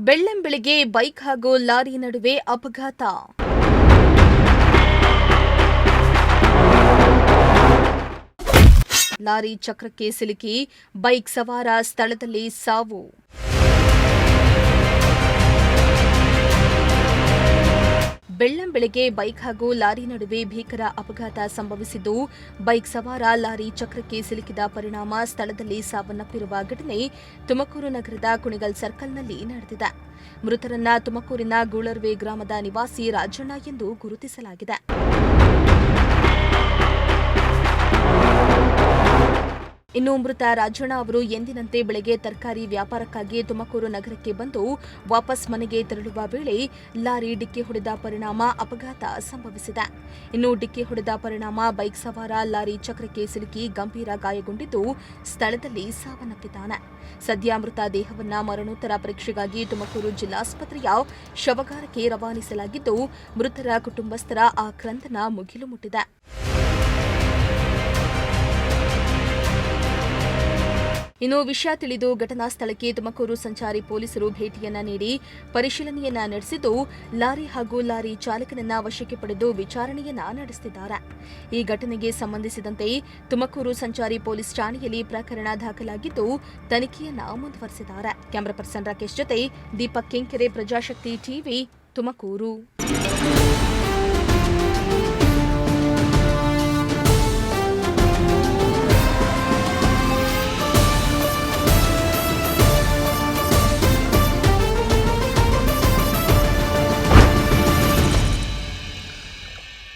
ಬೆಳ್ಳಂಬೆಳಗ್ಗೆ bike ಹಾಗೂ lorry ನಡುವೆ ಅಪಘಾತ. ಲಾರಿ ಚಕ್ರಕ್ಕೆ ಸಿಲುಕಿ ಬೈಕ್ ಸವಾರ ಸ್ಥಳದಲ್ಲಿ ಸಾವು. ಬೆಳ್ಳಂಬೆಳಗ್ಗೆ ಬೈಕ್ ಹಾಗೂ ಲಾರಿ ನಡುವೆ ಭೀಕರ ಅಪಘಾತ ಸಂಭವಿಸಿದ್ದು, ಬೈಕ್ ಸವಾರ ಲಾರಿ ಚಕ್ರಕ್ಕೆ ಸಿಲುಕಿದ ಪರಿಣಾಮ ಸ್ಥಳದಲ್ಲಿ ಸಾವನ್ನಪ್ಪಿರುವ ಘಟನೆ ತುಮಕೂರು ನಗರದ ಕುಣಿಗಲ್ ಸರ್ಕಲ್ನಲ್ಲಿ ನಡೆದಿದೆ. ಮೃತರನ್ನ ತುಮಕೂರಿನ ಗೂಳರ್ವೆ ಗ್ರಾಮದ ನಿವಾಸಿ ರಾಜಣ್ಣ ಎಂದು ಗುರುತಿಸಲಾಗಿದೆ. ಇನ್ನು ಮೃತ ರಾಜಣ್ಣ ಅವರು ಎಂದಿನಂತೆ ಬೆಳಗ್ಗೆ ತರಕಾರಿ ವ್ಯಾಪಾರಕ್ಕಾಗಿ ತುಮಕೂರು ನಗರಕ್ಕೆ ಬಂದು ವಾಪಸ್ ಮನೆಗೆ ತೆರಳುವ ವೇಳೆ ಲಾರಿ ಡಿಕ್ಕಿ ಹೊಡೆದ ಪರಿಣಾಮ ಅಪಘಾತ ಸಂಭವಿಸಿದೆ. ಇನ್ನು ಡಿಕ್ಕಿ ಹೊಡೆದ ಪರಿಣಾಮ ಬೈಕ್ ಸವಾರ ಲಾರಿ ಚಕ್ರಕ್ಕೆ ಸಿಲುಕಿ ಗಂಭೀರ ಗಾಯಗೊಂಡಿದ್ದು ಸ್ಥಳದಲ್ಲಿ ಸಾವನ್ನಪ್ಪಿದ್ದಾನೆ. ಸದ್ಯ ಮೃತ ದೇಹವನ್ನ ಮರಣೋತ್ತರ ಪರೀಕ್ಷೆಗಾಗಿ ತುಮಕೂರು ಜಿಲ್ಲಾಸ್ಪತ್ರೆಯ ಶವಗಾರಕ್ಕೆ ರವಾನಿಸಲಾಗಿದ್ದು, ಮೃತರ ಕುಟುಂಬಸ್ಥರ ಆಕ್ರಂದನ ಮುಗಿಲು ಮುಟ್ಟಿದೆ. ಇನ್ನು ವಿಷಯ ತಿಳಿದು ಘಟನಾ ಸ್ಥಳಕ್ಕೆ ತುಮಕೂರು ಸಂಚಾರಿ ಪೊಲೀಸರು ಭೇಟಿಯನ್ನ ನೀಡಿ ಪರಿಶೀಲನೆಯನ್ನ ನಡೆಸಿದ್ದು, ಲಾರಿ ಹಾಗೂ ಲಾರಿ ಚಾಲಕನನ್ನ ವಶಕ್ಕೆ ಪಡೆದು ವಿಚಾರಣೆಯನ್ನ ನಡೆಸುತ್ತಿದ್ದಾರೆ. ಈ ಘಟನೆಗೆ ಸಂಬಂಧಿಸಿದಂತೆ ತುಮಕೂರು ಸಂಚಾರಿ ಪೊಲೀಸ್ ಠಾಣೆಯಲ್ಲಿ ಪ್ರಕರಣ ದಾಖಲಾಗಿದ್ದು, ತನಿಖೆಯನ್ನ ಮುಂದುವರೆಸಿದ್ದಾರೆ. ಕ್ಯಾಮರಾ ಪರ್ಸನ್ ರಾಕೇಶ್ ಜೊತೆ ದೀಪಕ್ ಕೆಂಕೆರೆ, ಪ್ರಜಾಶಕ್ತಿ ಟಿವಿ, ತುಮಕೂರು.